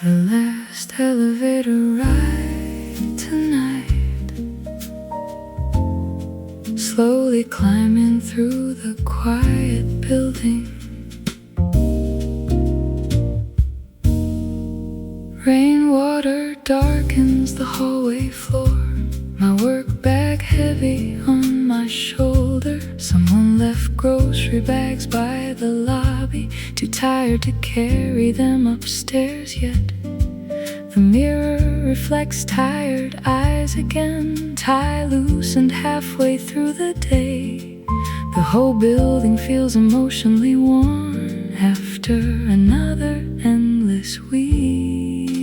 The last elevator ride tonight, slowly climbing through the quiet building. Rainwater darkens the hallway floor, my work bag heavy on my shoulder. Someone left grocery bags by the lobby, too tired to carry them upstairs yet. The mirror reflects tired eyes again, tie loosened halfway through the day. The whole building feels emotionally worn after another endless weekday.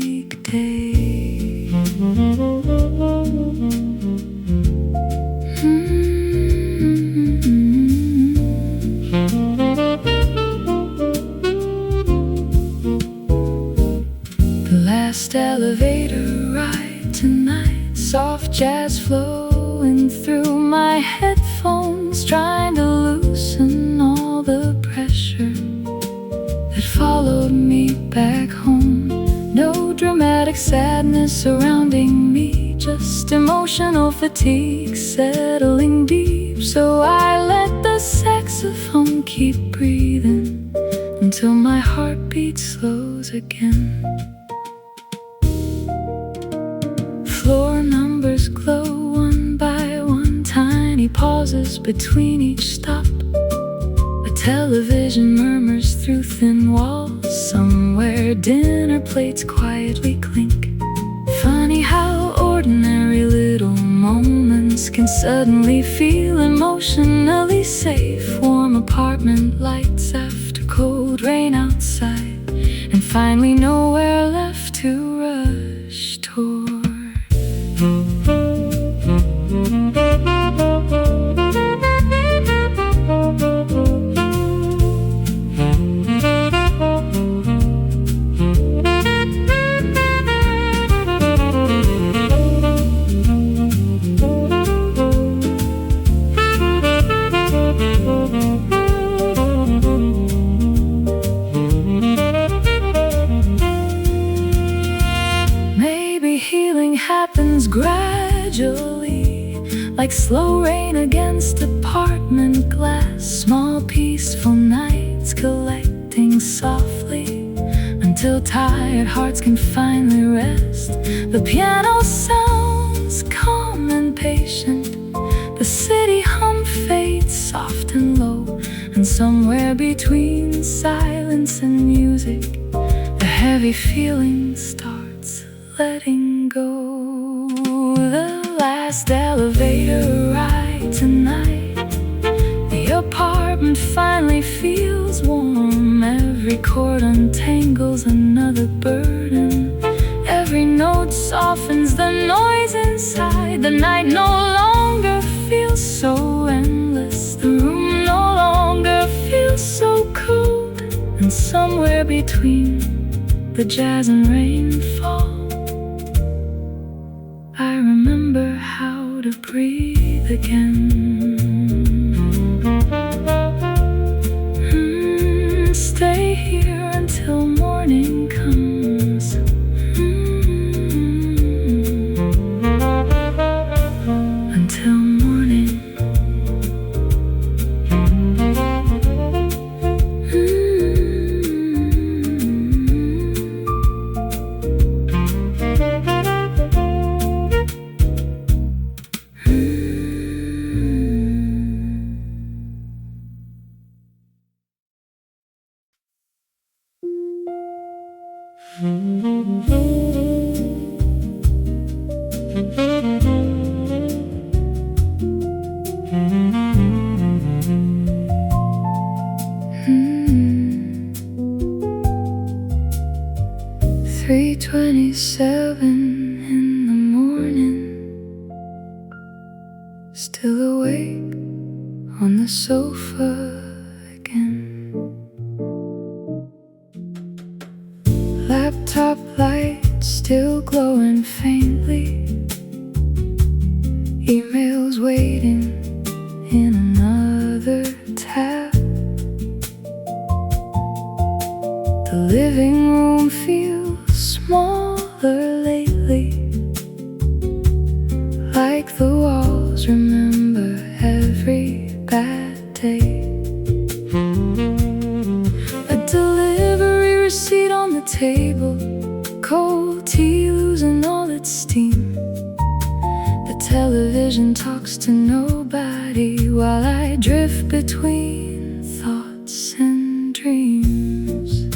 Last elevator ride tonight, soft jazz flowing through my headphones, trying to loosen all the pressure that followed me back home. No dramatic sadness surrounding me, just emotional fatigue settling deep. So I let the saxophone keep breathing until my heartbeat slows again. Floor numbers glow one by one, tiny pauses between each stop. A television murmurs through thin walls, somewhere dinner plates quietly clink. Funny how ordinary little moments can suddenly feel emotionally safe. Warm apartment lights after cold rain outside, and finally nowhere left to rush toward. Healing happens gradually, like slow rain against apartment glass. Small peaceful nights collecting softly until tired hearts can finally rest. The piano sounds calm and patient, the city hum fades soft and low, and somewhere between silence and music, the heavy feeling starts letting go. The last elevator ride tonight, the apartment finally feels warm. Every chord untangles another burden, every note softens the noise inside. The night no longer feels so endless, the room no longer feels so cold. And somewhere between the jazz and rainfall, I remember how to breathe again. Stay here until morning comes. Until morning. "3:27 in the morning, still awake on the sofa again. Laptop light still glowing faintly, emails waiting in another tab. The living room feels smaller lately, like the walls remember every bad day. A delivery receipt on the table, cold tea losing all its steam. The television talks to nobody while I drift between thoughts and dreams.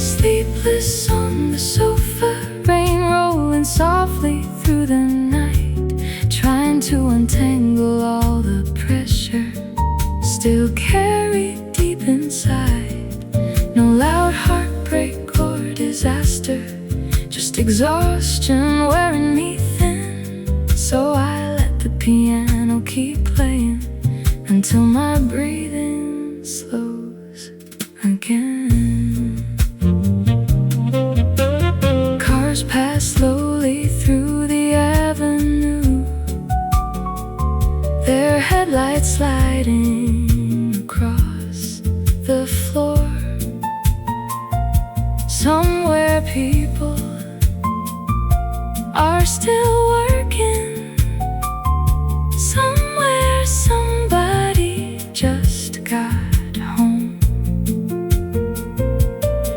Sleepless on the sofa, rain rolling softly through the night, trying to untangle all the pressure still carried deep inside. No loud heartbreak or disaster, just exhaustion wearing me thin. So I let the piano keep playing until my breathing slows again. Cars pass slowly through the avenue, their headlights sliding across the floor. Somewhere people are still working, somewhere somebody just got home.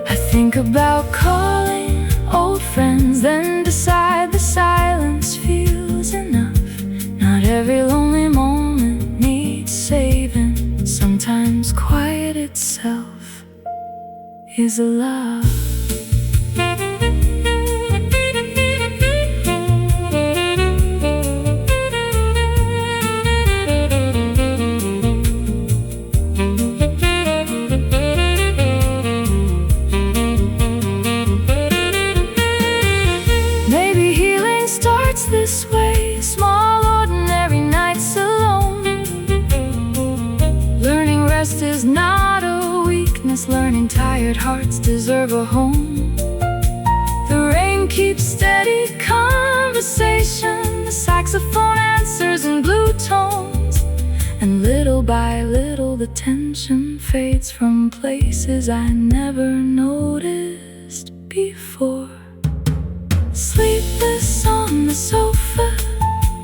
I think about calling old friends, then decide the silence feels enough. Not every lonely moment needs saving, sometimes quiet itself is love. This way, small ordinary nights alone. Learning rest is not a weakness, learning tired hearts deserve a home. The rain keeps steady conversation, the saxophone answers in blue tones, and little by little the tension fades from places I never noticed before. Sleepless on the sofa,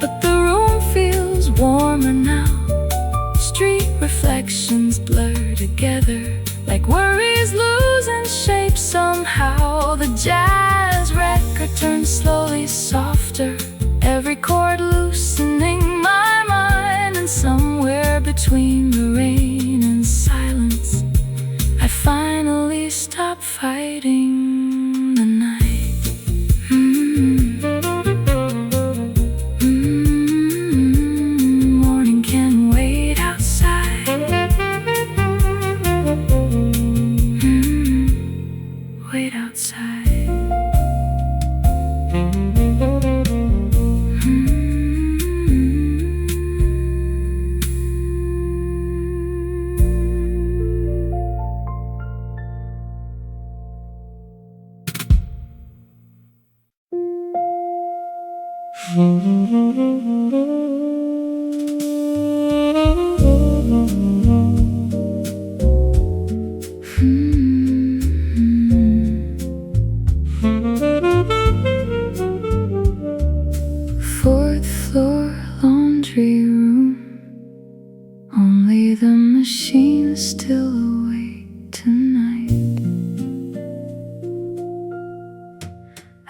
but the room feels warmer now. Street reflections blur together, like worries losing shape somehow. The jazz record turns slowly softer, every chord loosening my mind. And somewhere between the rain and silence, I finally stop fighting the night. Morning can wait outside. Wait outside. Fourth floor laundry room, only the machine's still awake tonight.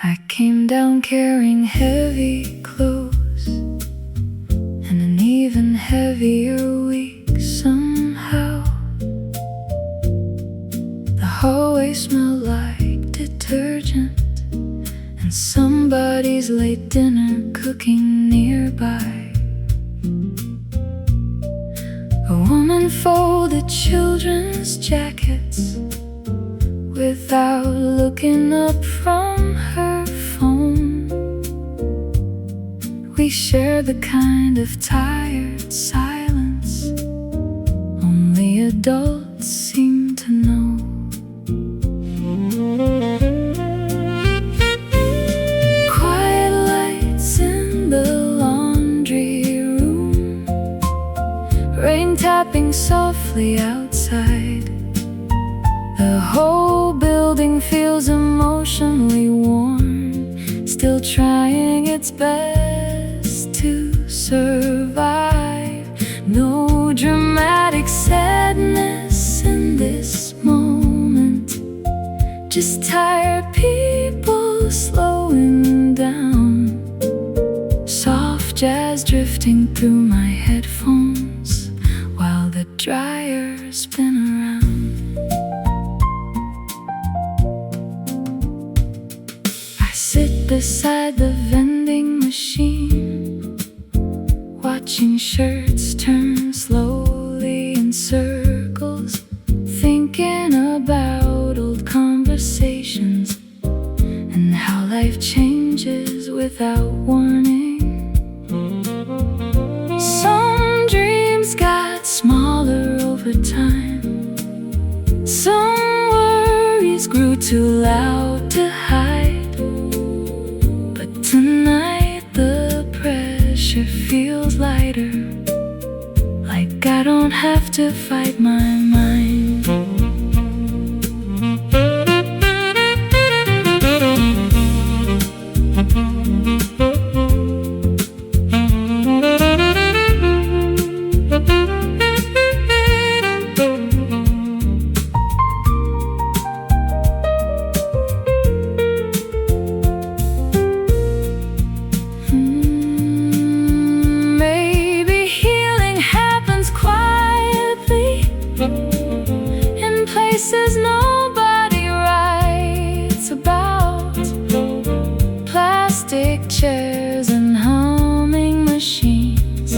I came down carrying heavy clothes and an even heavier week somehow. The hallway smelled like detergent and somebody's late dinner cooking nearby. A woman folded children's jackets without looking up from her phone. We shared the kind of tired silence only adults seem to know. Quiet lights in the laundry room, rain tapping softly outside. The whole building best to survive. No dramatic sadness in this moment, just tired people slowing down. Soft jazz drifting through my headphones while the dryers spin around. I sit beside the vending machine, watching shirts turn slowly in circles, thinking about old conversations and how life changes without warning. Some dreams got smaller over time, some worries grew too loud to hide. But tonight the pressure feels lighter, like I don't have to fight my mind. Maybe healing happens quietly in places nobody writes about. Plastic chairs and humming machines,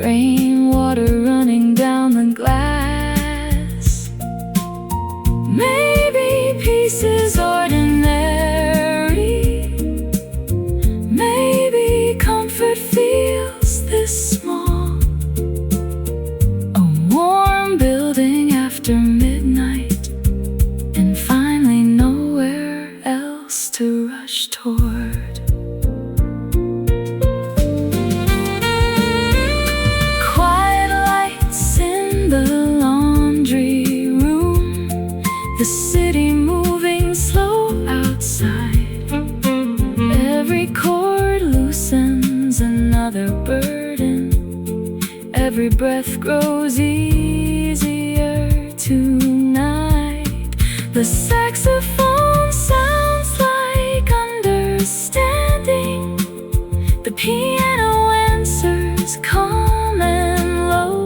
rainwater running down the glass. Maybe peace is ordinary, maybe comfort feels this small. A warm building after midnight, and finally nowhere else to rush toward. Quiet lights in the laundry room, the city moving slow outside. Every cord loosens another burden, every breath grows easier tonight. The saxophone sounds like understanding, the piano answers calm and low,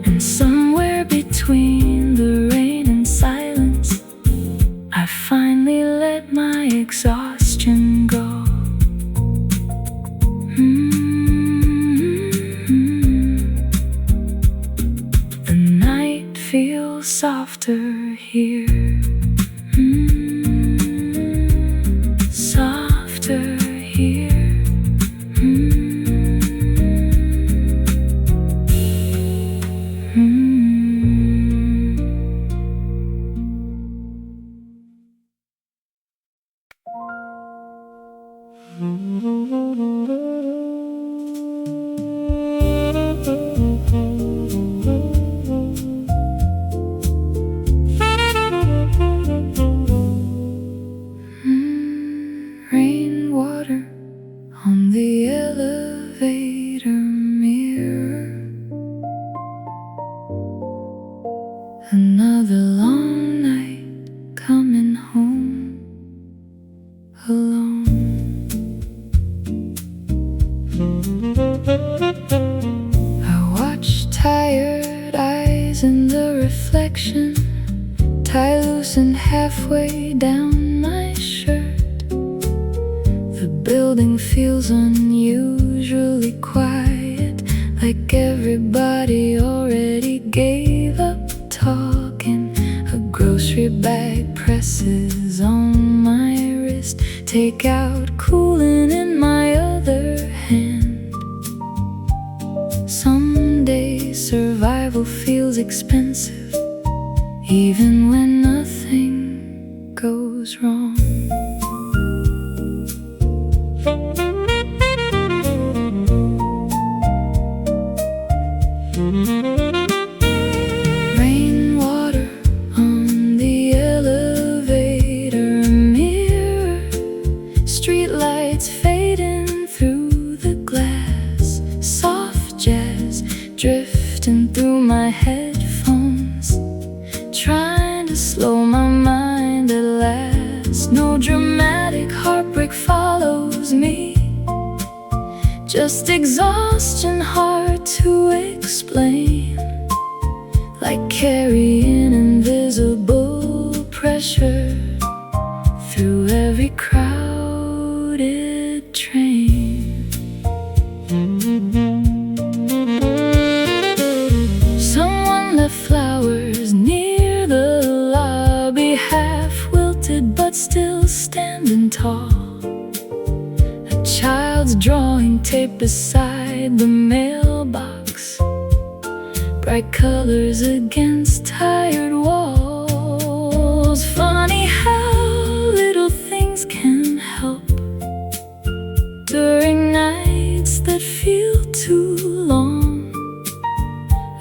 and somewhere between the rain and silence, I finally let my exhaustion go. The night feels softer here, softer here. Rainwater on the elevator mirror, another long night coming home alone. I watch tired eyes in the reflection, tie loose and halfway down my shirt. The building feels unusually quiet, like everybody already gave up talking. A grocery bag presses on my wrist, takeout cooling in my other hand. Some days survival feels expensive, even when nothing goes wrong. Rainwater on the elevator mirror, streetlights fade just exhaustion hard to explain, like carrying invisible pressure through every crowded train. Someone left flowers near the lobby, half wilted but still standing tall. A child's drawing tape beside the mailbox, bright colors against tired walls. Funny how little things can help during nights that feel too long.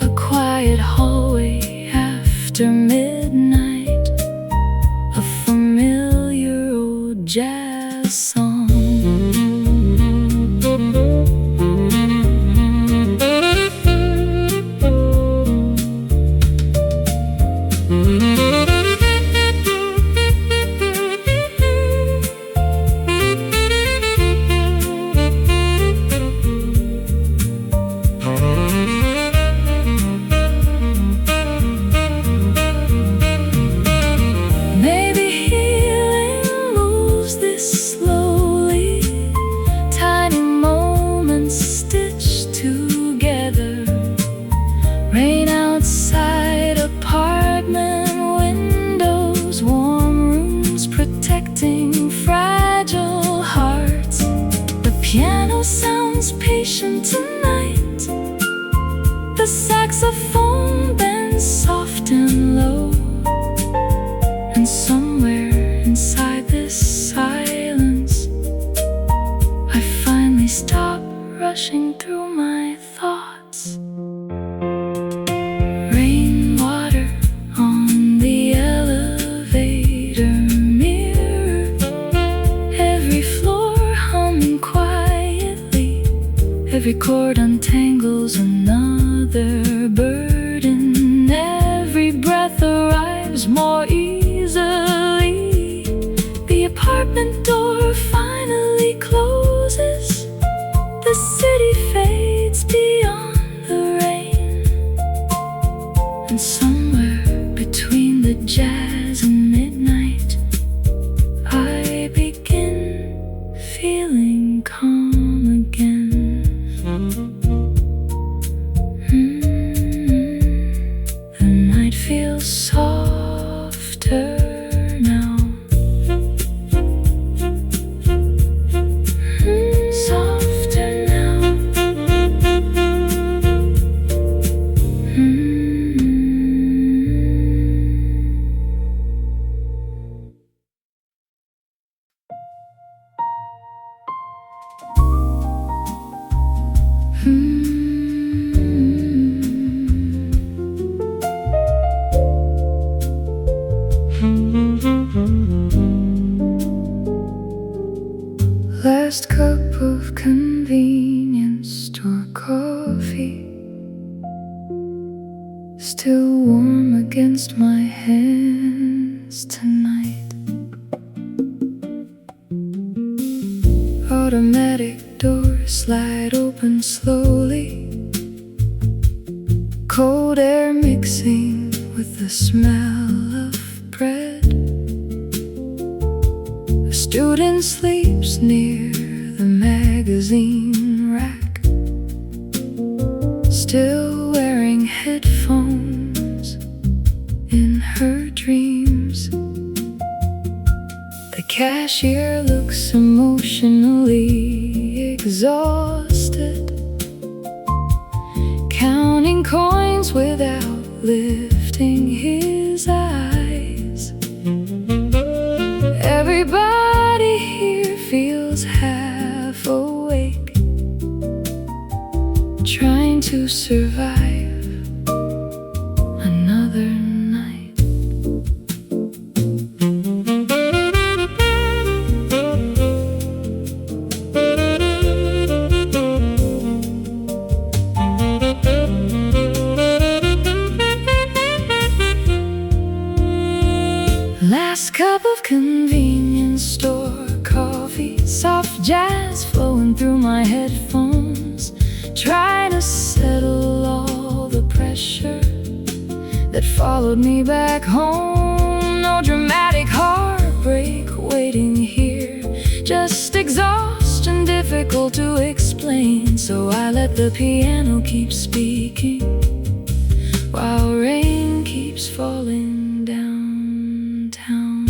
A quiet hallway after midnight, a familiar old jazz song. Rain outside apartment windows, warm rooms protecting fragile hearts. The piano sounds patient tonight, the saxophone bends soft and low. And somewhere inside this silence, I finally stop rushing through my thoughts. Rainwater on the elevator mirror, every floor humming quietly, every chord untangles another burden, every breath arrives more easily. The apartment door finally closes, the city fades beyond the rain. And somewhere between the jazz and midnight, I begin feeling calm again. The night feels softer now. Softer now. Last cup of convenience store coffee, still warm against my hands tonight. Automatic doors slide open slowly, cold air mixing with the smell of bread. A student sleeps near the magazine rack, still wearing headphones in her dreams. The cashier looks emotionally exhausted, counting coins without lifting his eyes. Everybody here feels half awake, trying to survive another night. Last cup of convenience store coffee, soft jazz flowing through my headphones. trying to settle all the pressure that followed me back home. No dramatic heartbreak waiting here, just exhaustion difficult to explain. So I let the piano keep speaking while rain keeps falling downtown.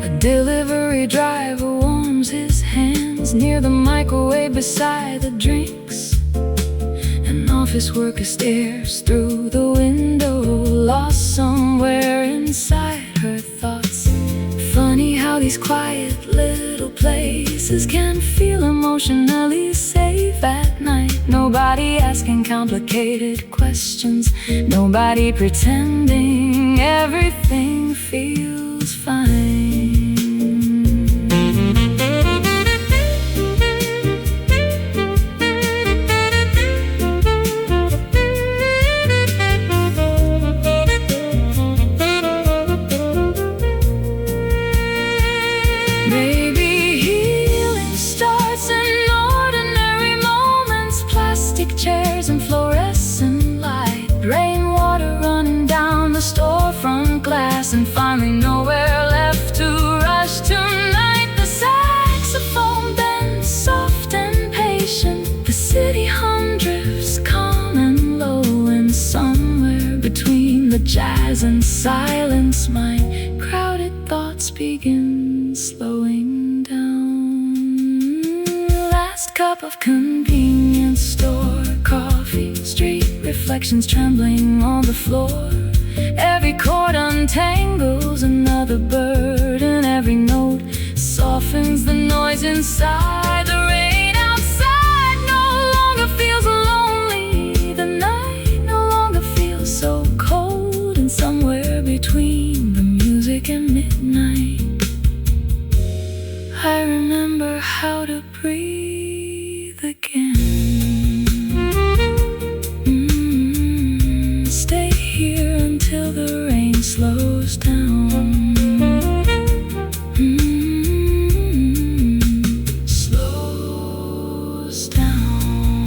A delivery driver warms his hands near the microwave beside the drinks. An office worker stares through the window, lost somewhere inside her thoughts. Funny how these quiet little places can feel emotionally safe at night. Nobody asking complicated questions, nobody pretending everything feels fine. Chairs and fluorescent light, rainwater running down the storefront glass, and finally nowhere left to rush tonight. The saxophone bends soft and patient, the city hum drifts calm and low, and somewhere between the jazz and silence my crowded thoughts begin slowing down. Last cup of convenience store coffee, street reflections trembling on the floor. Every chord untangles another burden, every note softens the noise inside. The rain outside no longer feels lonely, the night no longer feels so cold, and somewhere between the music and midnight I remember how to breathe again. Stay here until the rain slows down. Slows down.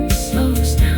Slows down.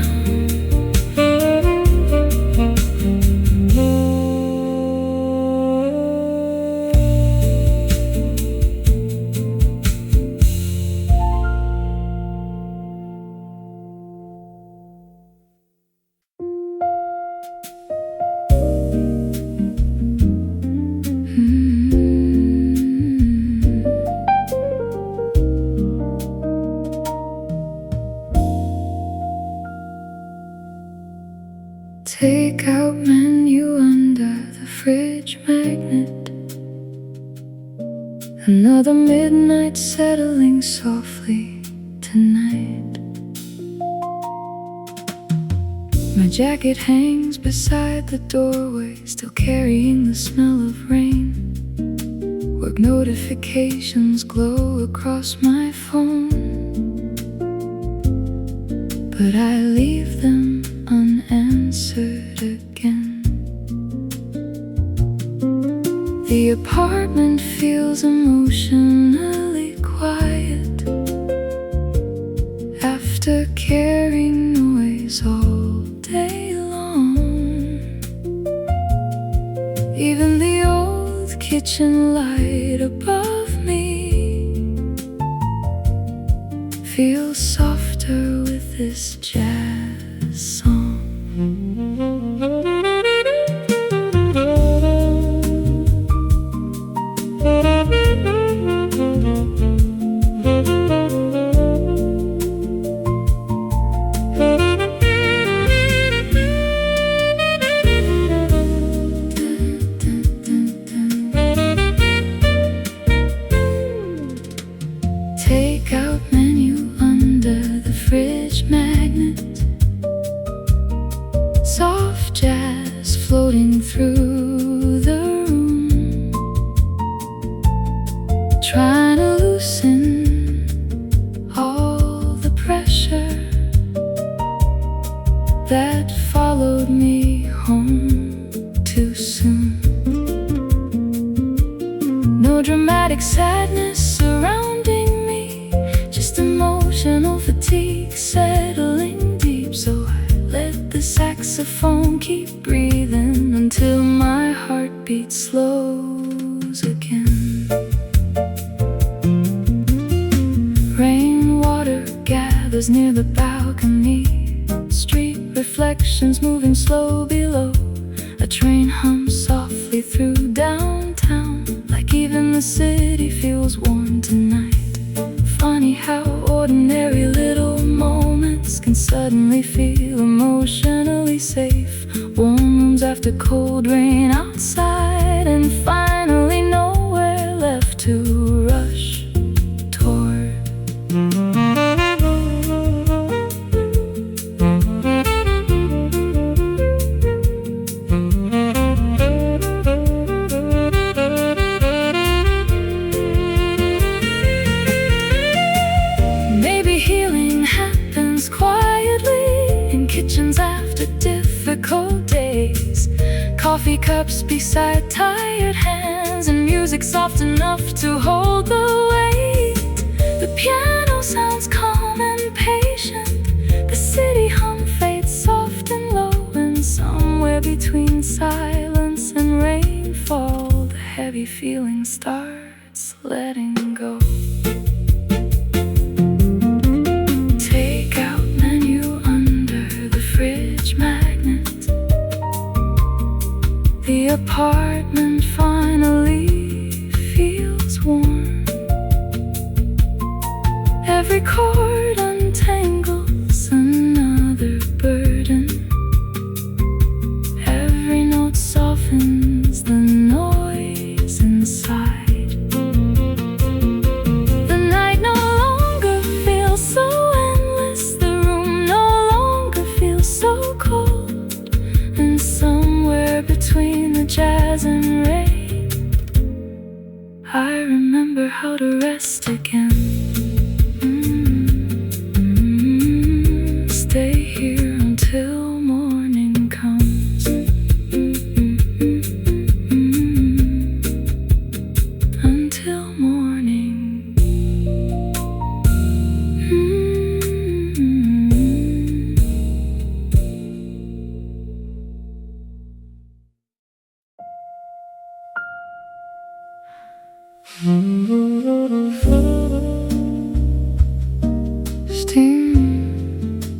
Take out menu under the fridge magnet. Another midnight settling softly tonight. My jacket hangs beside the doorway, still carrying the smell of rain. Work notifications glow across my phone, but I leave them unanswered again. The apartment feels emotionally quiet after carrying noise all day long. Even the old kitchen light above me feels softer with this jazz song. Take out menu under the fridge magnet. Soft jazz floating through the room, trying to loosen all the pressure that followed me home too soon. keep breathing until my heartbeat slows again. Rainwater gathers near the balcony, street reflections moving slow below. A train hums softly through downtown, like even the city feels warm tonight. Funny how ordinary little moments can suddenly feel emotionally safe. Warm rooms after cold rain outside, and finally nowhere left to rush toward. Kitchens after difficult days, coffee cups beside tired hands, and music soft enough to hold the weight. The piano sounds calm and patient, the city hum fades soft and low, and somewhere between silence and rainfall, the heavy feeling starts letting go. The apartment finally feels warm. Every chord untangles another burden. Every note softens the noise inside. The night no longer feels so endless. The room no longer feels so cold. And somewhere between the jazz and rain, I remember how to rest again. Stay here until morning comes. Until morning.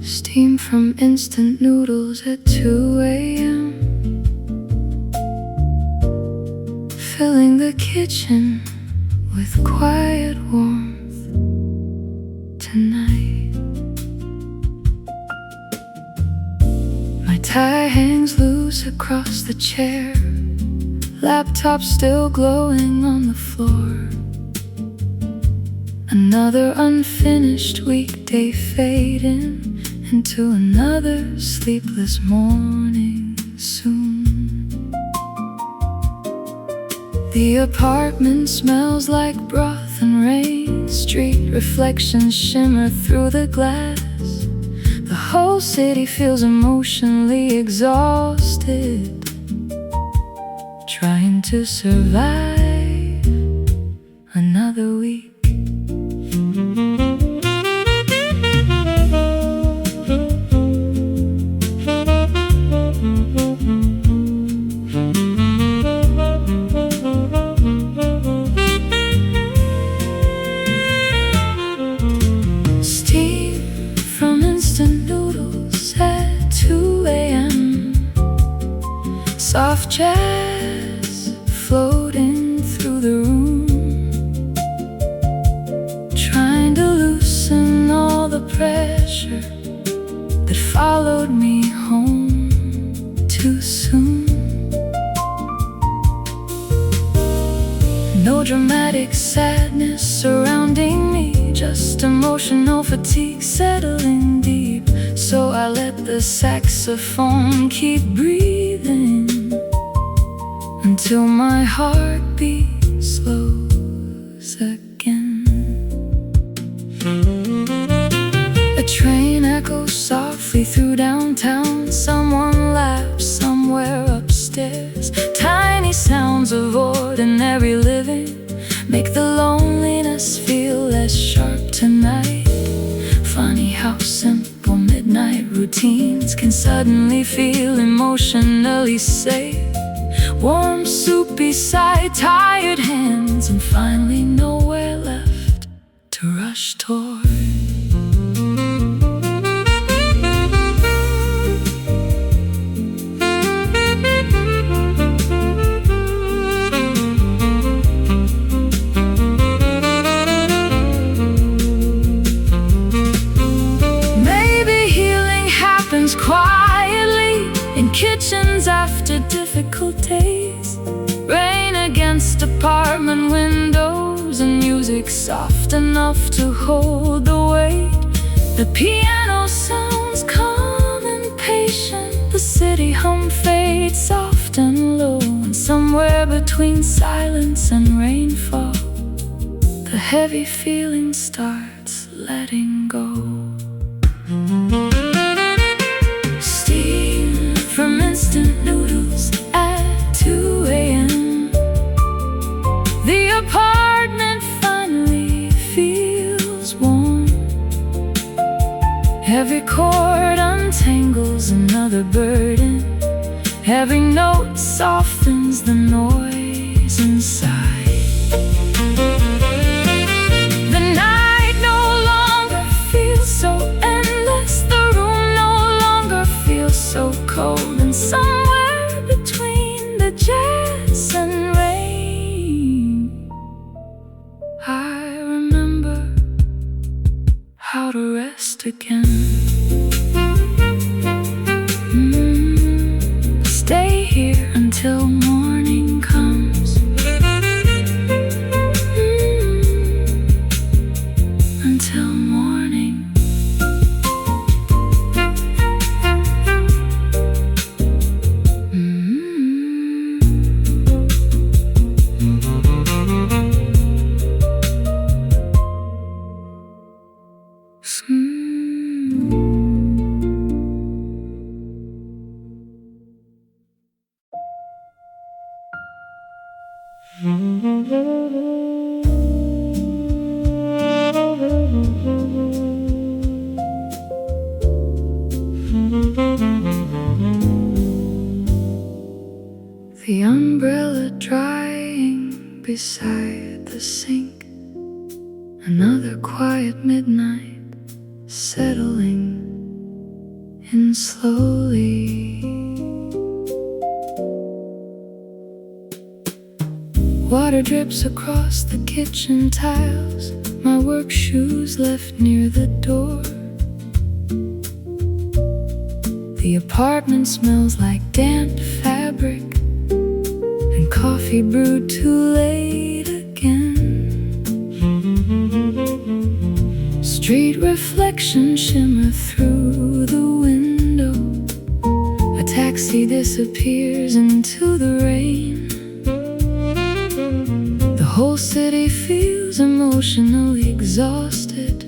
Steam from instant noodles at 2 a.m. Filling the kitchen with quiet warmth tonight. My tie hangs loose across the chair, laptop still glowing on the floor. Another unfinished weekday fading into another sleepless morning soon. The apartment smells like broth and rain. Street reflections shimmer through the glass. The whole city feels emotionally exhausted, trying to survive another week. Steam from instant noodles at 2 a.m. Soft jazz floating through the room, trying to loosen all the pressure that followed me home too soon. No dramatic sadness surrounding me, just emotional fatigue settling deep. So I let the saxophone keep breathing until my heartbeat slows again. A train echoes softly through downtown. Someone laughs somewhere upstairs. Tiny sounds of ordinary living make the loneliness feel less sharp tonight. Funny how simple midnight routines hands can suddenly feel emotionally safe. Warm soup beside tired hands, and finally nowhere left to rush toward. Quietly in kitchens after difficult days, rain against apartment windows, and music soft enough to hold the weight. The piano sounds calm and patient, the city hum fades soft and low, and somewhere between silence and rainfall, the heavy feeling starts letting go. From instant noodles at 2 a.m. The apartment finally feels warm. Every chord untangles another burden. Every note softens the noise inside. The night no longer feels so endless. The room no longer feels so cold, and somewhere between the jazz and rain, I remember how to rest again. Stay here until morning comes. Until morning. The umbrella drying beside the sink. Another quiet midnight settling in slowly. Water drips across the kitchen tiles, my work shoes left near the door. The apartment smells like damp fabric and coffee brewed too late again. Street reflections shimmer through the window. A taxi disappears into the rain. The whole city feels emotionally exhausted,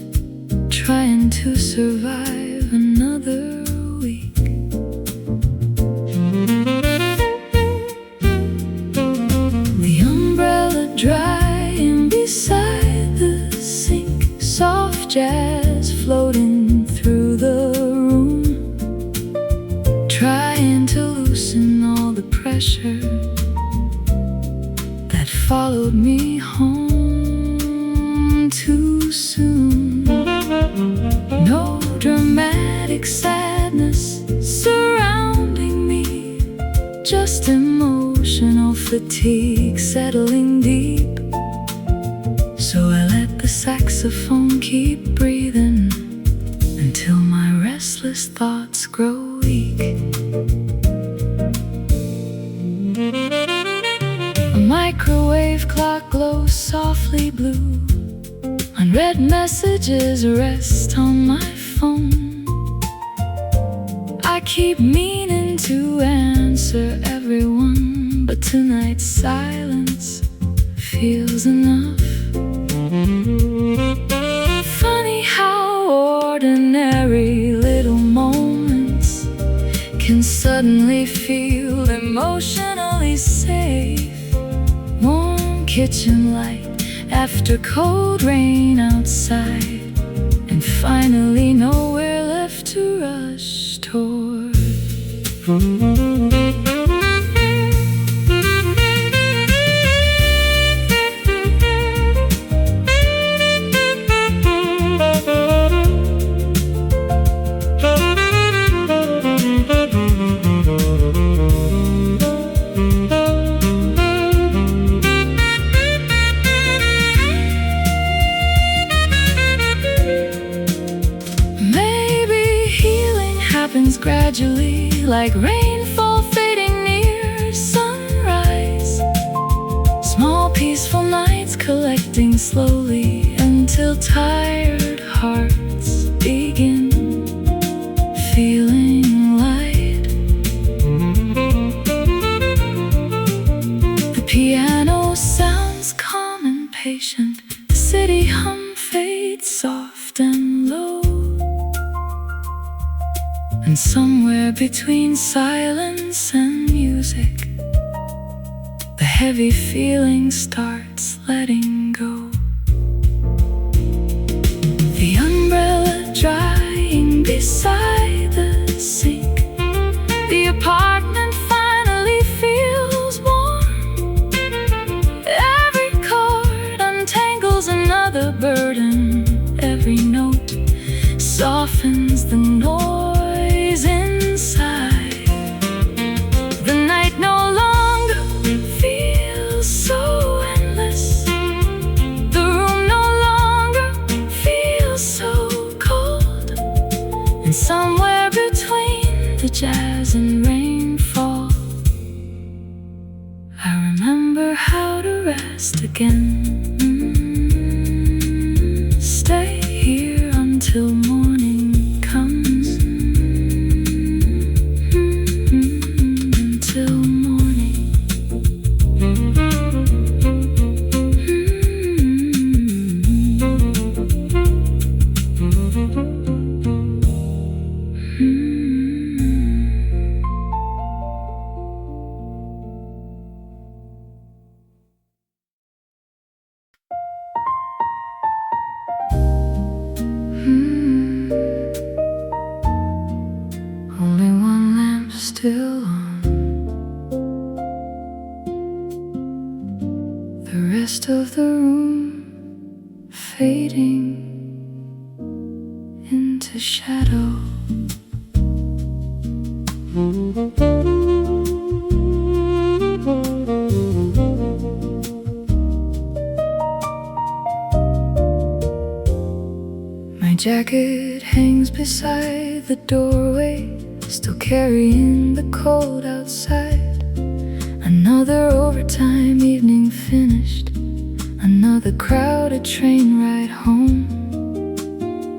trying to survive another week. The umbrella drying beside the sink, soft jazz floating through the room, trying to loosen all the pressure that followed me home too soon. No dramatic sadness surrounding me, just emotional fatigue settling deep. So I let the saxophone keep breathing until my restless thoughts grow weak. A microwave clock glows softly blue. Unread messages rest on my phone. I keep meaning to answer everyone, but tonight's silence feels enough. Funny how ordinary little moments can suddenly feel emotionally safe. Warm kitchen light after cold rain outside, and finally nowhere left to rush toward. gradually, like rainfall fading near sunrise. Small peaceful nights collecting slowly until tired hearts begin feeling light. The piano sounds calm and patient. The city hum fades soft and low. And somewhere between silence and music, the heavy feeling starts letting go. The umbrella drying beside the sink. The apartment finally feels warm. Every chord untangles another burden. Every note softens the noise inside. The night no longer feels so endless. The room no longer feels so cold. And somewhere between the jazz and rainfall, I remember how to rest again. Stay here until morning comes. Until morning. Only one lamp still on. The rest of the room fading into shadow. My jacket hangs beside the doorway, still carrying the cold outside. Another overtime evening finished, another crowded train ride home.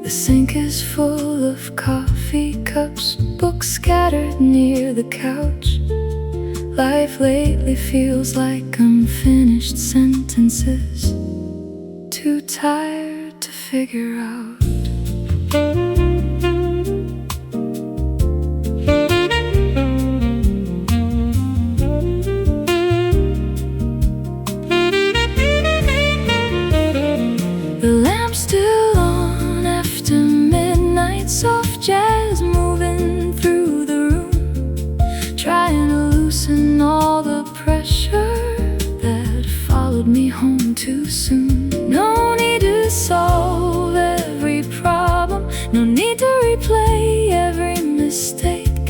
The sink is full of coffee cups, books scattered near the couch. Life lately feels like unfinished sentences, too tired to figure out. The lamp's still on after midnight, soft jazz moving through the room, trying to loosen all the pressure that followed me home too soon. No need to solve every problem, no need to replay every mistake.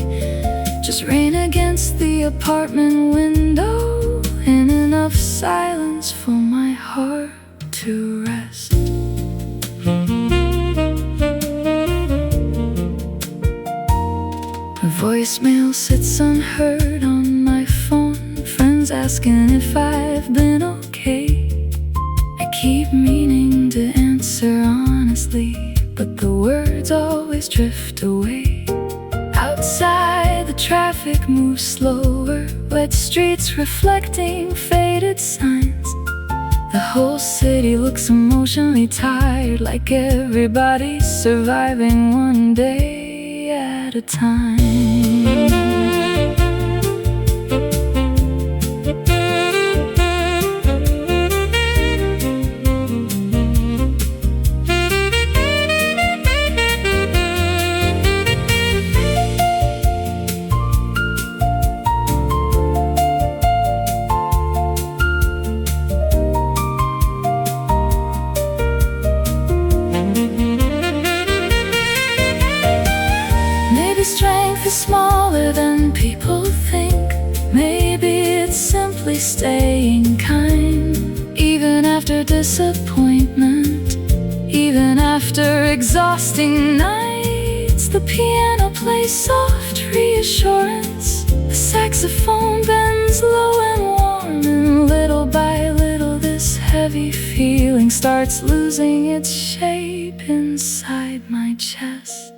Just rain against the apartment window and enough silence for my heart to rest. A voicemail sits unheard on my phone, friends asking if I've been okay. I keep meaning to answer honestly, but the words always drift away. Outside the traffic moves slower, wet streets reflecting faded signs. The whole city looks emotionally tired, like everybody's surviving one day at a time. Strength is smaller than people think. Maybe it's simply staying kind, even after disappointment, even after exhausting nights. The piano plays soft reassurance. The saxophone bends low and warm, and little by little this heavy feeling starts losing its shape inside my chest.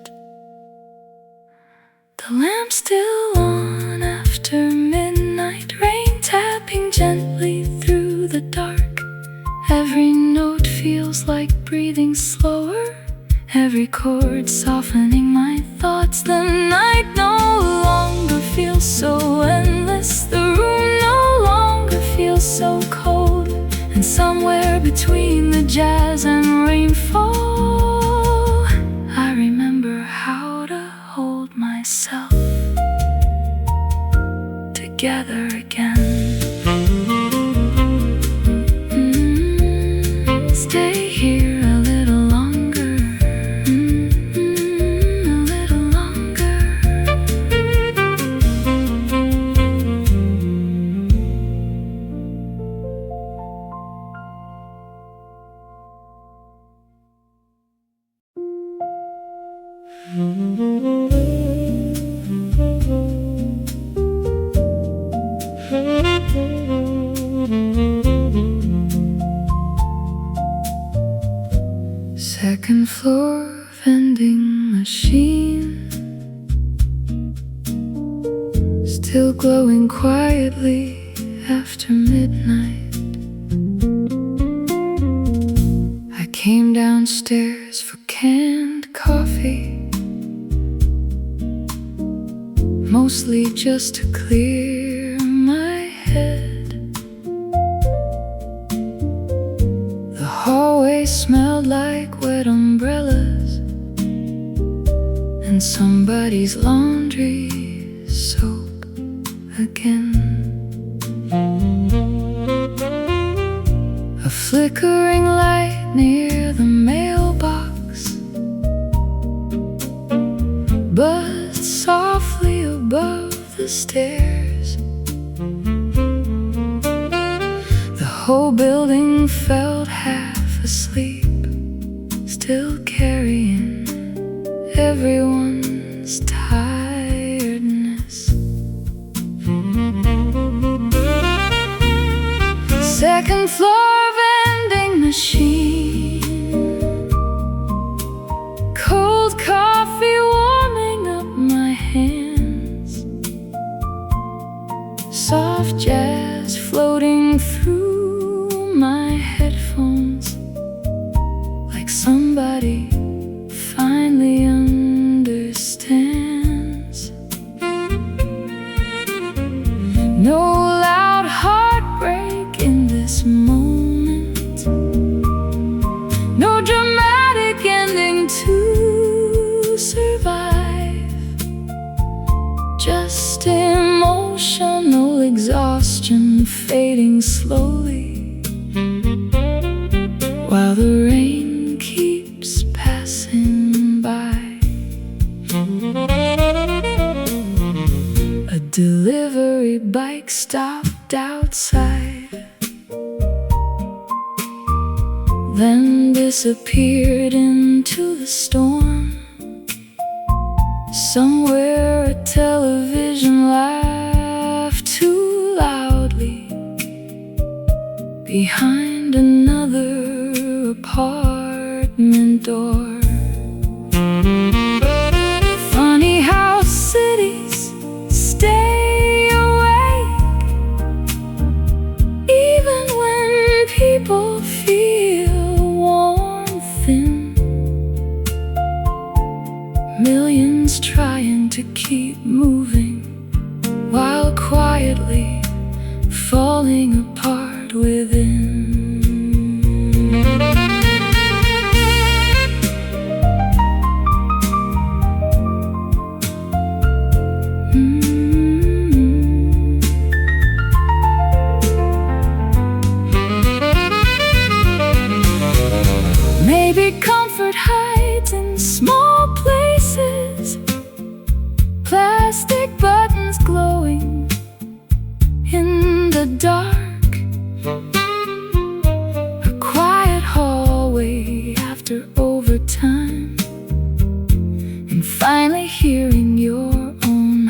The lamp still on after midnight, rain tapping gently through the dark. Every note feels like breathing slower, every chord softening my thoughts. The night no longer feels so endless, the room no longer feels so cold. And somewhere between the jazz and rainfall, I remember how to hold myself together again. Stay here a little longer, a little longer. Second floor vending machine, still glowing quietly after midnight. I came downstairs for canned coffee, mostly just to clear my head. The hallway smelled like wet umbrellas and somebody's laundry soap again. A flickering light near the mailbox buzzed softly above the stairs. The whole building felt half asleep, still carrying everyone's tiredness. Second floor vending machine, cold coffee warming up my hands, soft jazz floating through my headphones, like somebody finally understands. No loud heartbreak in this moment, no dramatic ending to survive, just emotional exhaustion fading slowly while the rain keeps passing by. A delivery bike stopped outside, then disappeared into the storm. Somewhere a television laughed too loudly behind another apartment door. Funny how cities stay awake even when people feel worn thin. Millions trying to keep moving while quietly falling apart within. Maybe comfort hides in small places, plastic buttons glowing in the dark, a quiet hallway after overtime, and finally hearing your own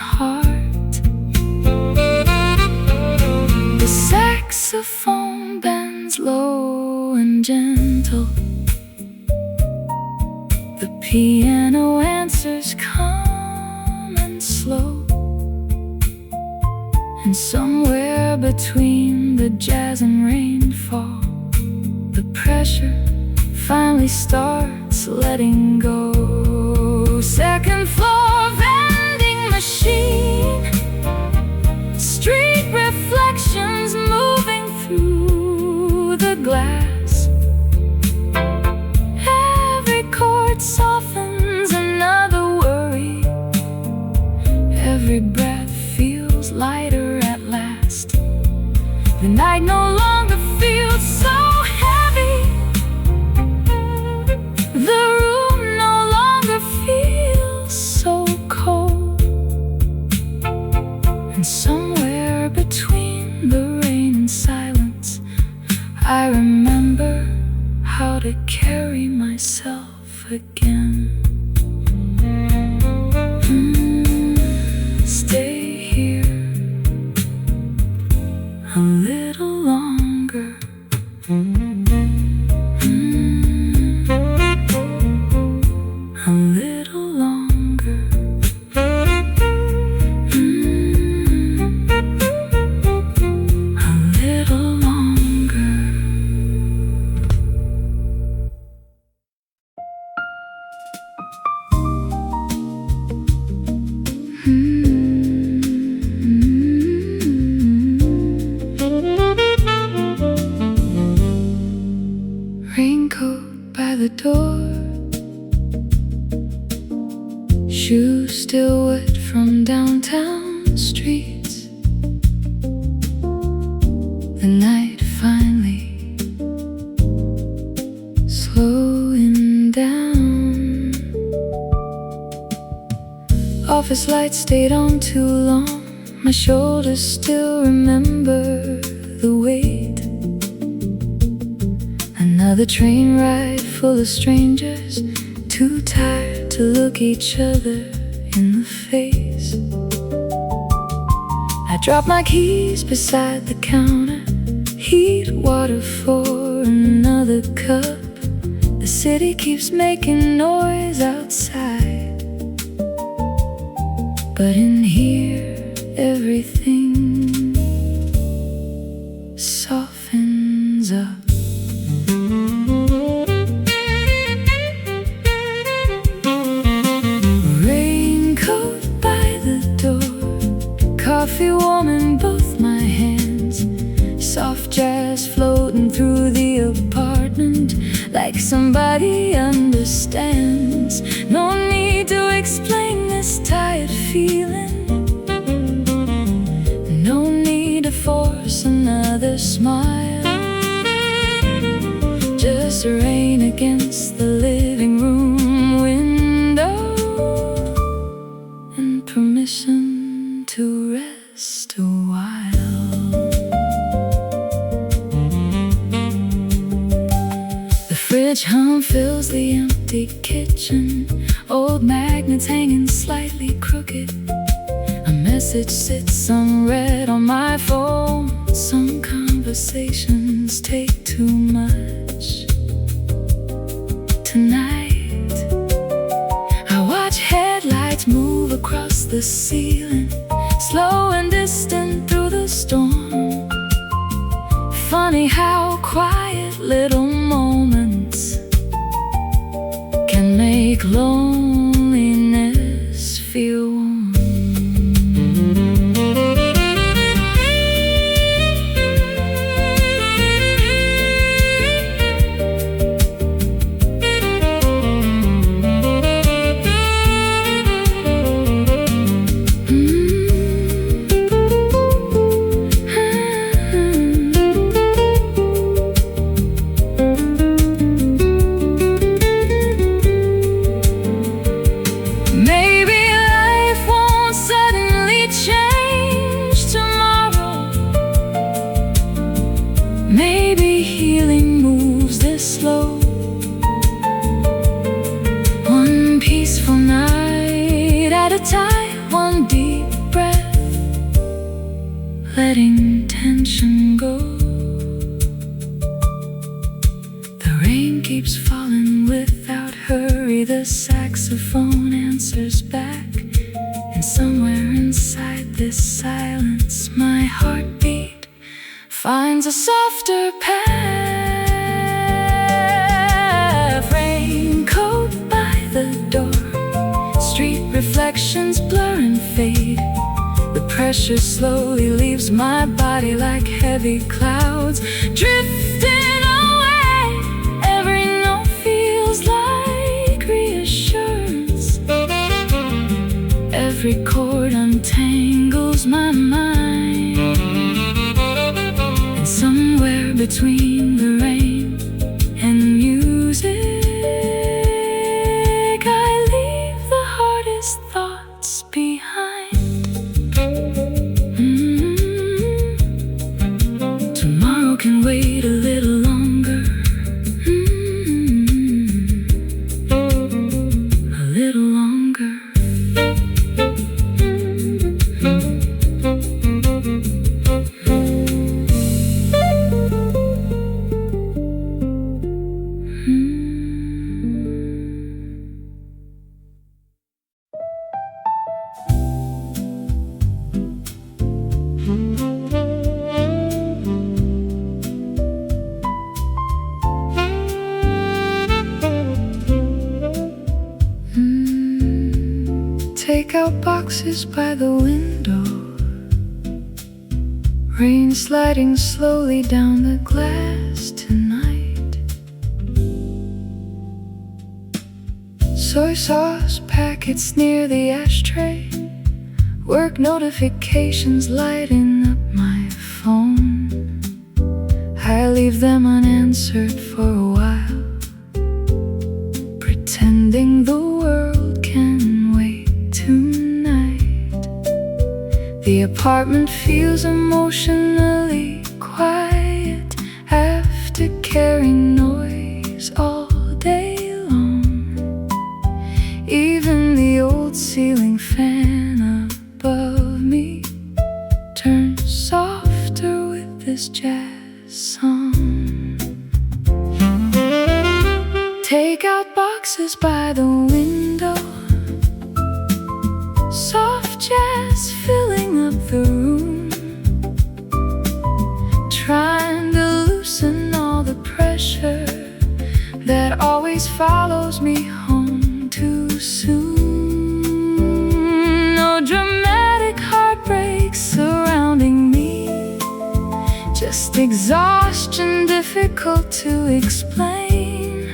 piano answers calm and slow, and somewhere between the jazz and rainfall, the pressure finally starts letting go. Second floor vending machine, street reflections moving through the glass. Every chord softens another worry, every breath feels lighter at last. The night no longer feels so heavy, the room no longer feels so cold, and somewhere between the rain and silence, I remember how to carry myself again. Stay here a little longer. A little longer. A little longer. Raincoat by the door, shoes still wet from downtown streets. The night finally slowing down. Office lights stayed on too long, my shoulders still remember the weight. Another train ride full of strangers, too tired to look each other in the face. I drop my keys beside the counter, heat water for another cup. The city keeps making noise outside, but in here everything softens up. Coffee warm in both my hands, soft jazz floating through the apartment like somebody understands. No need to explain this tired feeling, no need to force another smile. Just rain against the living room window and permission to rest a while. The fridge hum fills the empty kitchen, old magnets hanging slightly crooked. A message sits unread on my phone. Some conversations take too much. Tonight I watch headlights move across the ceiling, slow and distant through the storm. Funny how quiet little moments can make loneliness feel warm. Maybe healing moves this slow. One peaceful night at a time, one deep breath, letting tension go. The rain keeps falling without hurry. memory the saxophone answers back. And somewhere inside this silence, my heartbeat finds a softer path. Raincoat by the door, street reflections blur and fade. The pressure slowly leaves my body like heavy clouds drifting away. Every note feels like reassurance. Every chord untangles my mind. And somewhere between the rain and music, I leave the hardest thoughts behind. Tomorrow can wait a little longer. A little longer. Take out boxes by the window, rain sliding slowly down the glass tonight. Soy sauce packets near the ashtray, work notifications lighting up my phone. I leave them unanswered for a while, pretending the world can wait tonight. The apartment feels emotionally quiet after carrying noise all day long. Even the old ceiling fan above me turns softer with this jazz song. Take out boxes by the window, soft jazz filling up the room, trying to loosen all the pressure that always follows me home too soon. No dramatic heartbreaks surrounding me, just exhaustion difficult to explain.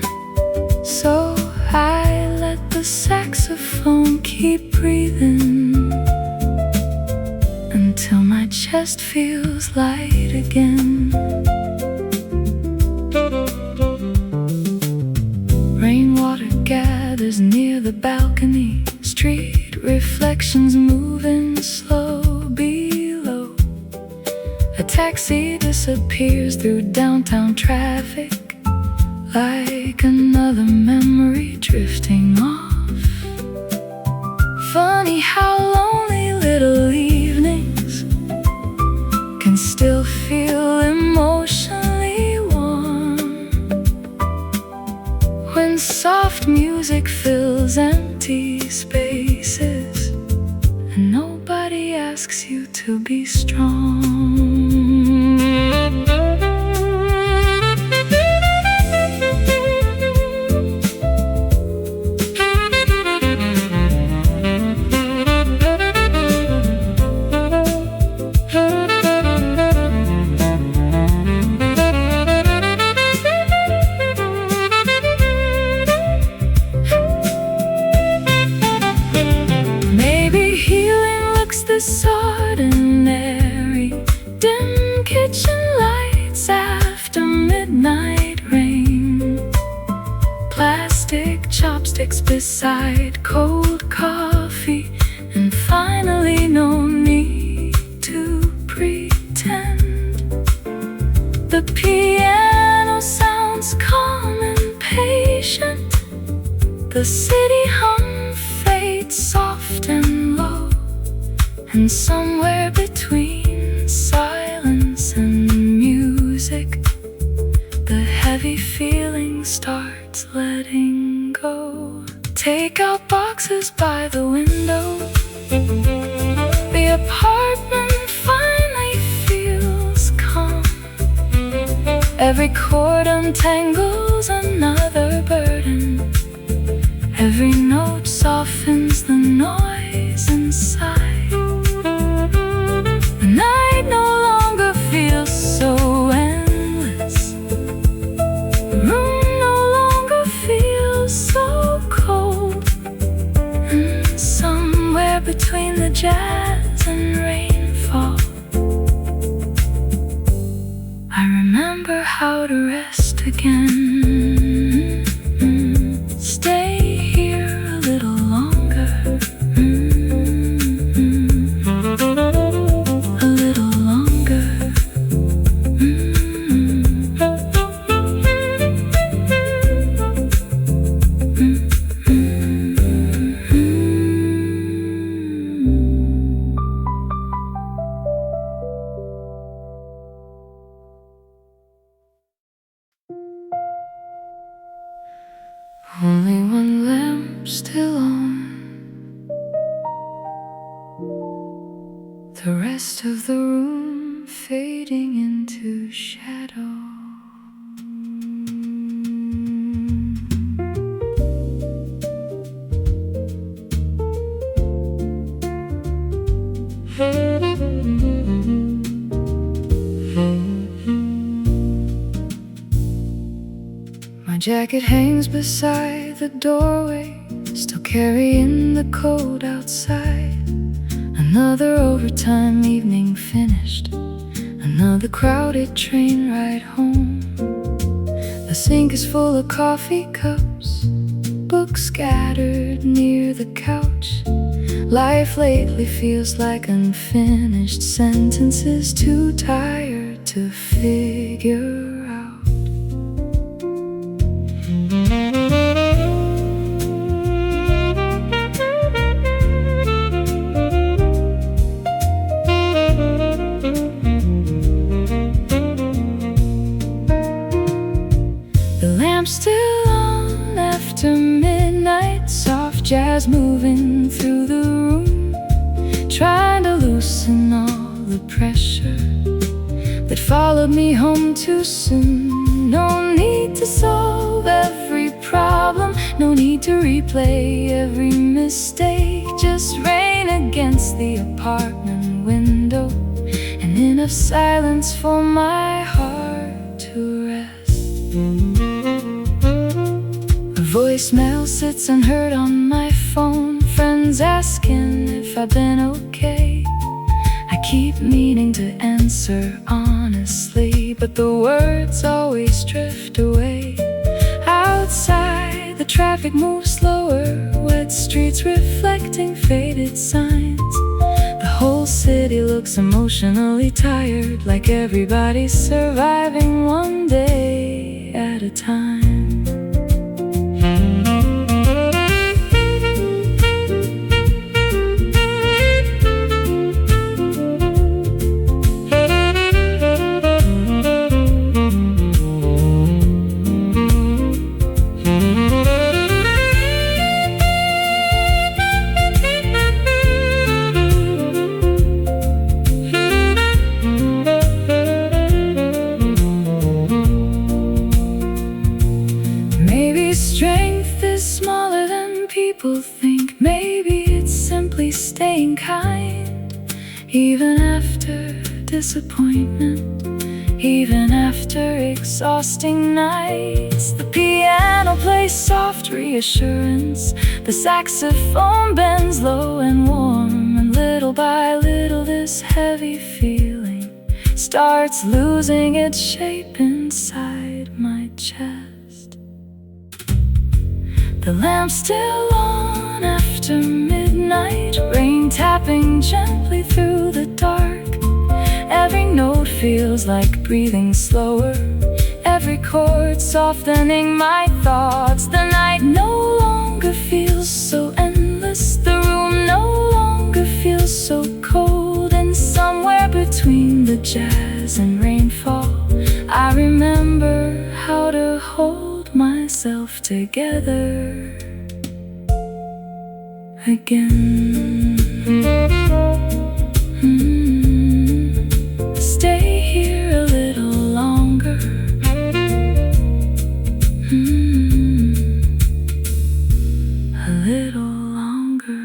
So I let the saxophone keep breathing until my chest feels light again. Rainwater gathers near the balcony, street reflections moving slow below. A taxi disappears through downtown traffic, like another memory drifting off. Funny how lonely little evenings can still feel emotionally warm when soft music fills empty spaces and nobody asks you to be strong. This ordinary, dim kitchen lights after midnight rain, plastic chopsticks beside cold coffee, and finally no need to pretend. The piano sounds calm and patient, the city hum fades soft and low. And somewhere between silence and music, the heavy feeling starts letting go. take out boxes by the window. The apartment finally feels calm. Every chord untangles another burden. Every note softens the noise inside. The night no longer feels so endless. The room no longer feels so cold. And somewhere between the jazz and rainfall, I remember how to rest again. Stay here a little longer. A little longer. Only one lamp still on. The rest of the room fading into shadow. My jacket hangs beside the doorway, still carrying the cold outside. Another overtime evening finished, another crowded train ride home. The sink is full of coffee cups, books scattered near the couch. Life lately feels like unfinished sentences, too tired to figure out. The lamp's still on after midnight, soft jazz moving through the room, trying to loosen all the pressure that followed me home too soon. No need to solve every problem, no need to replay every mistake. Just rain against the apartment window, and enough silence for my heart to rest. A voicemail sits unheard on my phone, friends asking if I've been okay. I keep meaning to answer honestly, but the words always drift away. Outside, the traffic moves slower, wet streets reflecting faded signs. The whole city looks emotionally tired, like everybody's surviving one day at a time. Strength is smaller than people think. Maybe it's simply staying kind, even after disappointment, even after exhausting nights. The piano plays soft reassurance, the saxophone bends low and warm, and little by little this heavy feeling starts losing its shape inside my chest. The lamp's still on after midnight, rain tapping gently through the dark. Every note feels like breathing slower, every chord softening my thoughts. The night no longer feels so endless, the room no longer feels so cold. And somewhere between the jazz and rainfall, I remember how to hold myself together. again. Stay here a little longer. A little longer.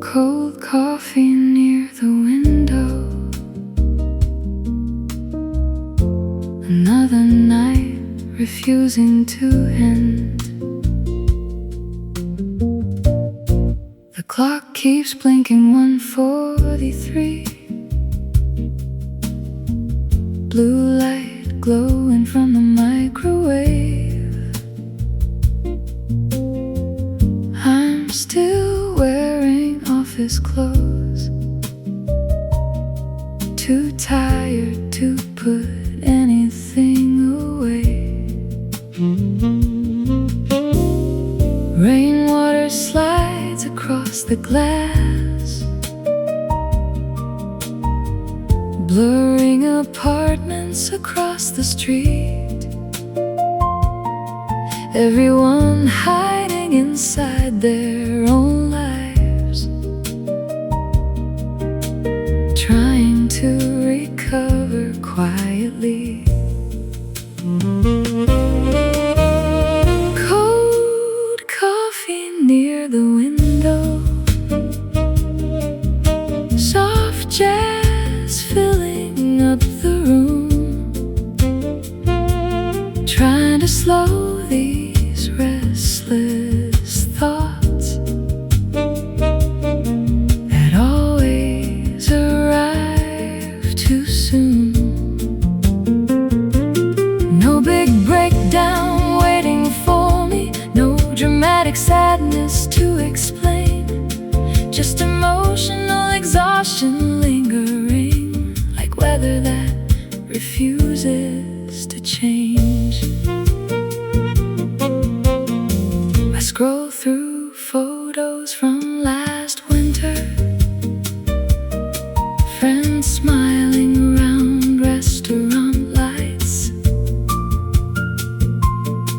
Cold coffee near the window. Another night refusing to end. The clock keeps blinking 1:43. Blue light glowing from the microwave. I'm still wearing office clothes, too tired to put anything away. Rainwater slides across the glass, blurring apartments across the street. Everyone hiding inside their own lives, trying to recover quietly. Cold coffee near the window. Soft jazz filling up the room, trying to slow these restless thoughts that always arrive too soon. No big breakdown waiting for me, no dramatic sadness to explain, just emotional exhaustion lingering, like weather that refuses to change. I scroll through photos from last winter, friends smiling around restaurant lights,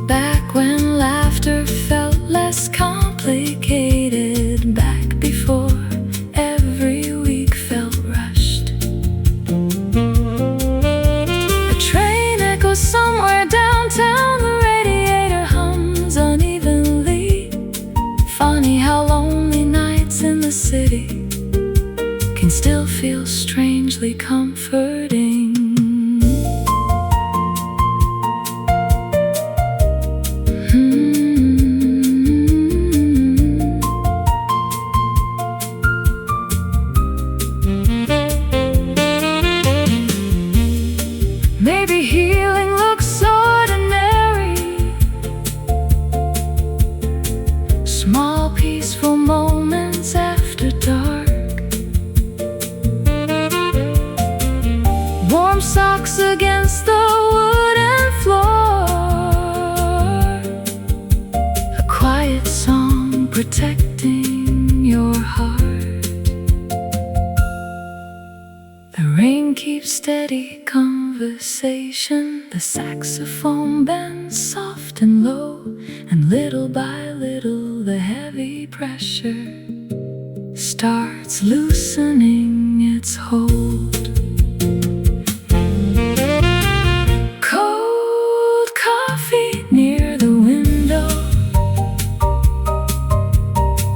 back when laughter felt less complicated, back before every week felt rushed. A train echoes somewhere downtown, the radiator hums unevenly. Funny how lonely nights in the city can still feel strangely comforting. Maybe healing looks ordinary, small peaceful moments after dark, warm socks against the wooden floor, a quiet song protecting your heart. The rain keeps steady conversation, the saxophone bends soft and low, and little by little the heavy pressure starts loosening its hold. Cold coffee near the window,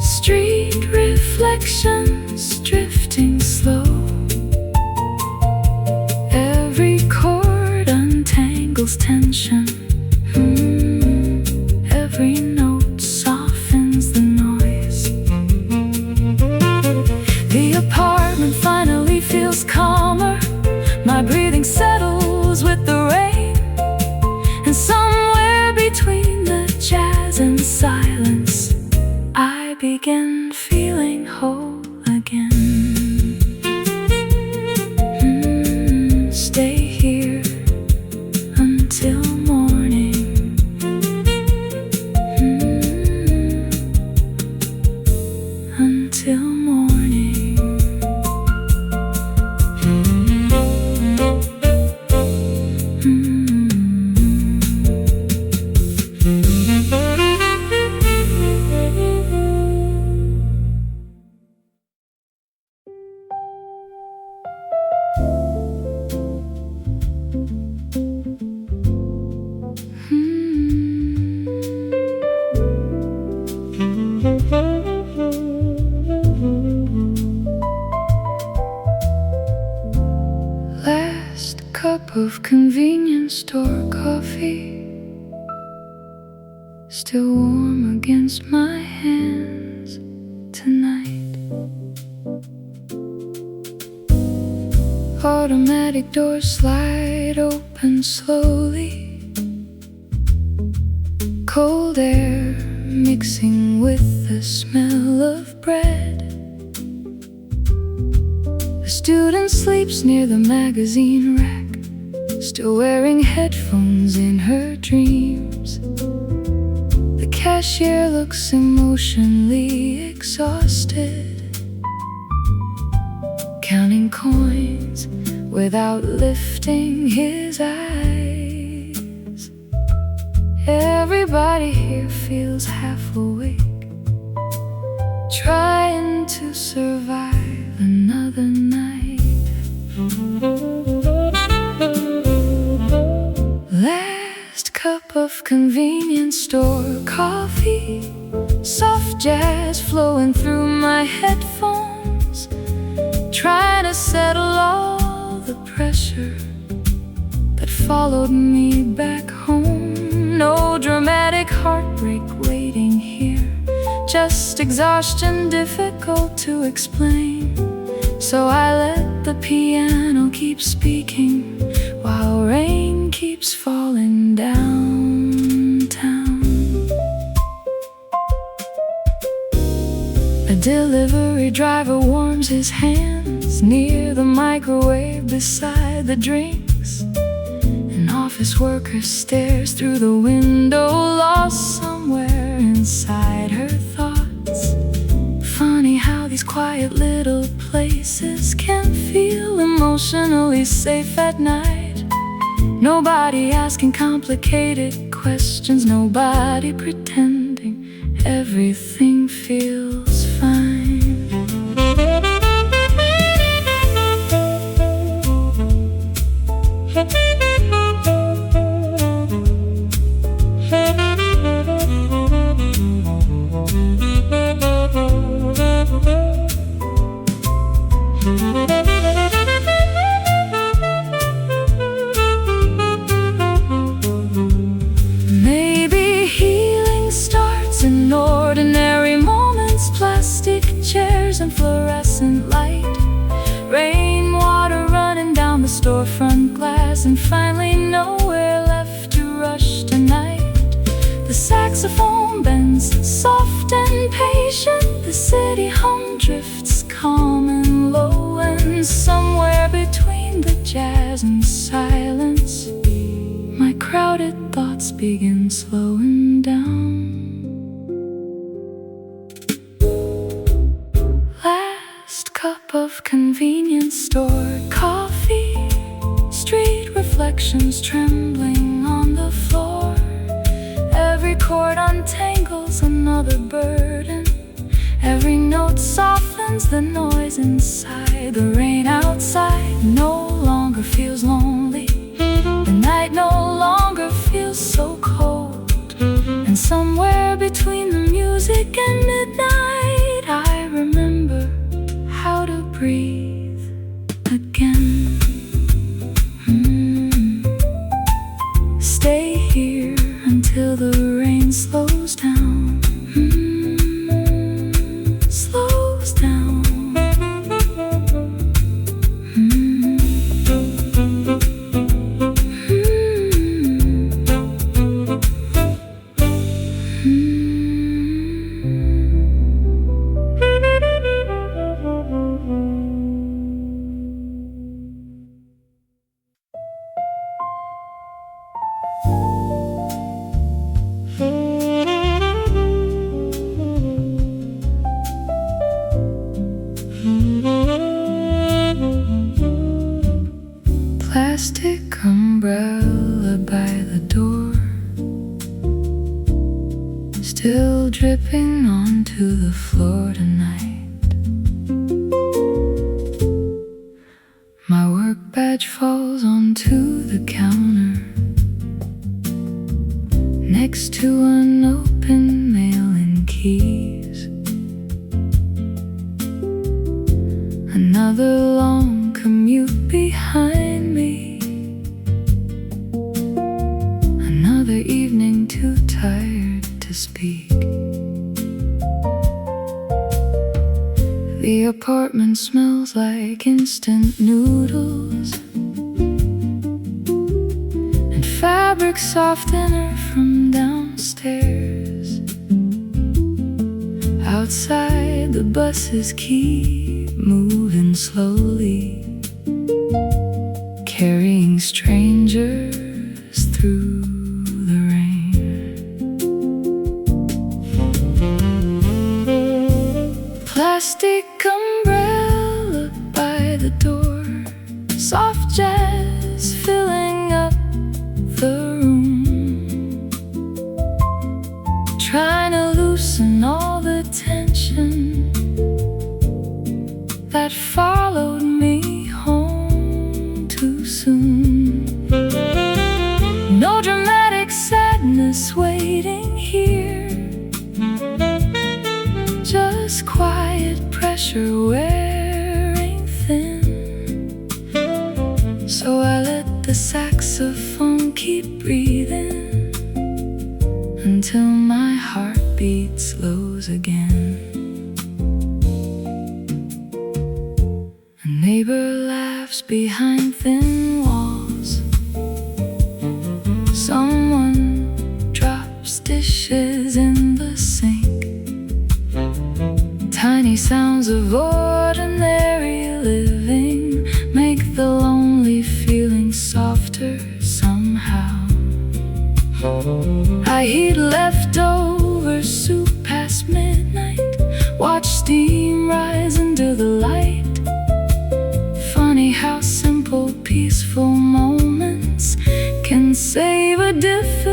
street reflections drifting slow. Every chord untangles tension, every note softens the noise. The apartment finally feels calmer, my breathing settles cup of convenience store coffee, still warm against my hands tonight. Automatic doors slide open slowly, cold air mixing with the smell of bread. A student sleeps near the magazine rack, still wearing headphones in her dreams. The cashier looks emotionally exhausted, counting coins without lifting his eyes. Everybody here feels half awake, trying to survive another night. Last cup of convenience store coffee, soft jazz flowing through my headphones, trying to settle all the pressure that followed me back home. No dramatic heartbreak waiting here, just exhaustion difficult to explain. So I let the piano keep speaking while rain keeps falling downtown. A delivery driver warms his hands near the microwave beside the drinks. An office worker stares through the window, lost somewhere inside her thoughts. Funny how these quiet little places can feel emotionally safe at night. Nobody asking complicated questions, nobody pretending everything feels fine. Maybe healing starts in ordinary moments, plastic chairs and fluorescent light, rainwater running down the storefront glass, and finally nowhere left to rush tonight. The saxophone bends soft and patient, the city hum drifts calm and low, and somewhere between the jazz and silence, my crowded thoughts begin slowing down. Last cup of convenience store coffee, street reflections trembling on the floor. Every chord untangles another burden, every note softens the noise inside. The rain outside no longer feels lonely, the night no longer feels so cold, and somewhere between the music and midnight, I remember how to breathe again. Stay here until the rain slows down, slows down. Plastic umbrella by the door, still dripping onto the floor tonight. My work badge falls onto the counter, next to unopened mail and keys. Another long commute behind me, smells like instant noodles and fabric softener from downstairs. Outside, the buses keep moving slowly, carrying strangers through the rain. Plastic umbrella by the door, soft jazz filling up the room, trying to loosen all the tension that followed me home too soon. No dramatic sadness waiting here, just quiet pressure wearing thin. So I let the saxophone keep breathing until my heartbeat slows again. A neighbor laughs behind thin walls. Someone drops dishes in the sink. Tiny sounds of ordinary living make the lonely feeling softer somehow. I eat leftover soup past midnight, watch steam rise into the light. Funny how simple, peaceful moments can save a difference